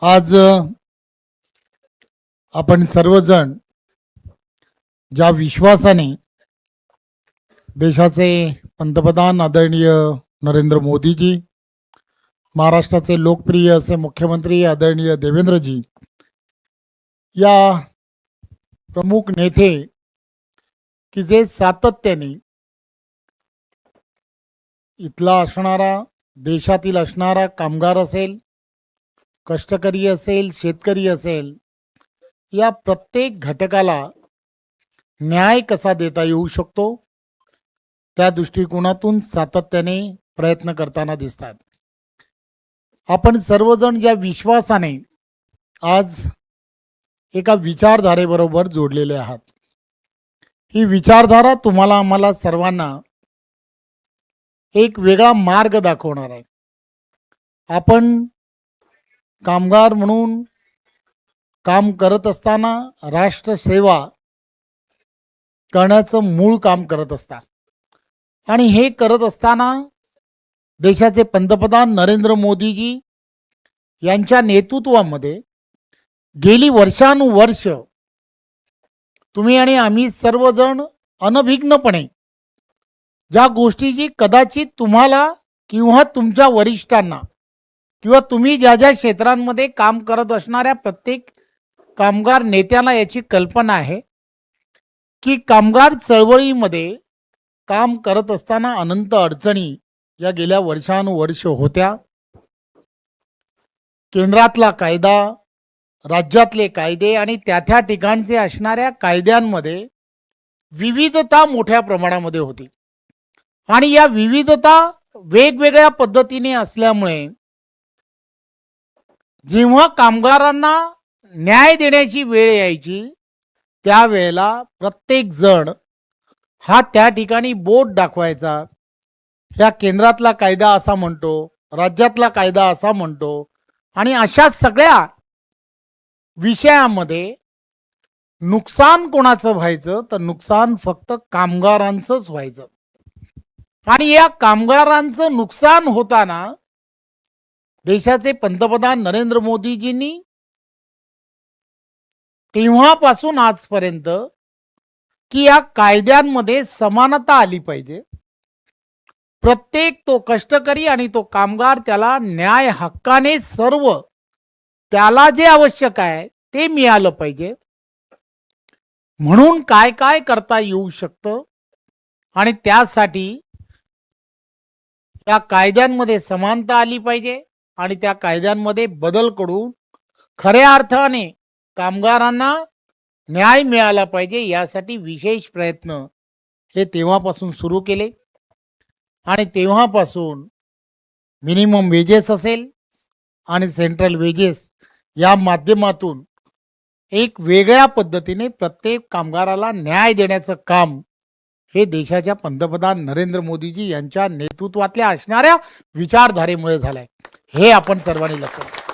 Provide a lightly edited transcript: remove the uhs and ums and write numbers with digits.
आज आपण सर्वजण ज्या विश्वासाने देशाचे पंतप्रधान आदरणीय नरेंद्र मोदीजी, महाराष्ट्राचे लोकप्रिय असे मुख्यमंत्री आदरणीय देवेंद्रजी, या प्रमुख नेते की जे सातत्याने इथला असणारा, देशातील असणारा कामगार असेल, कष्टकरी असेल, शेतकरी असेल, या प्रत्येक घटकाला न्याय कसा देता येऊ शकतो त्या दृष्टिकोनातून सातत्याने प्रयत्न करताना दिसतात. आपण सर्वजण ज्या विश्वासाने आज एका विचारधारेबरोबर जोडलेले आहात, ही विचारधारा तुम्हाला आम्हाला सर्वांना एक वेगळा मार्ग दाखवणार आहे. आपण कामगार म्हणून काम करत असताना राष्ट्रसेवा करण्याचं मूळ काम करत असता आणि हे करत असताना देशाचे पंतप्रधान नरेंद्र मोदीजी यांच्या नेतृत्वामध्ये गेली वर्षानुवर्ष तुम्ही आणि आम्ही सर्वजण अनभिज्ञपणे ज्या गोष्टीची कदाचित तुम्हाला किंवा तुमच्या वरिष्ठांना किंवा तुम्ही ज्या ज्या क्षेत्रांमध्ये काम करत असणाऱ्या प्रत्येक कामगार नेत्यांना याची कल्पना आहे की कामगार चळवळीमध्ये काम करत असताना अनंत अडचणी या गेल्या वर्षानुवर्ष होत्या. केंद्रातला कायदा, राज्यातले कायदे आणि त्या ठिकाणचे असणाऱ्या कायद्यांमध्ये विविधता मोठ्या प्रमाणामध्ये होती आणि या विविधता वेगवेगळ्या पद्धतीने असल्यामुळे जेव्हा कामगारांना न्याय देण्याची वेळ यायची त्यावेळेला प्रत्येक जण हा त्या ठिकाणी बोट दाखवायचा. ह्या केंद्रातला कायदा असा म्हणतो, राज्यातला कायदा असा म्हणतो आणि अशा सगळ्या विषयामध्ये नुकसान कोणाचं व्हायचं तर नुकसान फक्त कामगारांचंच व्हायचं. आणि या कामगारांचं नुकसान होताना देशाचे पंतप्रधान नरेंद्र मोदीजींनी तेव्हापासून आजपर्यंत की या कायद्यांमध्ये समानता आली पाहिजे, प्रत्येक तो कष्टकरी आणि तो कामगार त्याला न्याय हक्काने सर्व त्याला जे आवश्यक आहे ते मिळालं पाहिजे, म्हणून काय काय करता येऊ शकतं आणि त्यासाठी या कायद्यांमध्ये समानता आली पाहिजे आणि त्या कायद्यांमध्ये बदल करून खऱ्या अर्थाने कामगारांना न्याय मिळाला पाहिजे यासाठी विशेष प्रयत्न हे तेव्हापासून सुरू केले. आणि तेव्हापासून मिनिमम वेजेस असेल आणि सेंट्रल वेजेस या माध्यमातून एक वेगळ्या पद्धतीने प्रत्येक कामगाराला न्याय देण्याचं काम हे देशाच्या पंतप्रधान नरेंद्र मोदीजी यांच्या नेतृत्वातल्या असणाऱ्या विचारधारेमुळे झालंय, हे आपण सर्वांनी लक्षात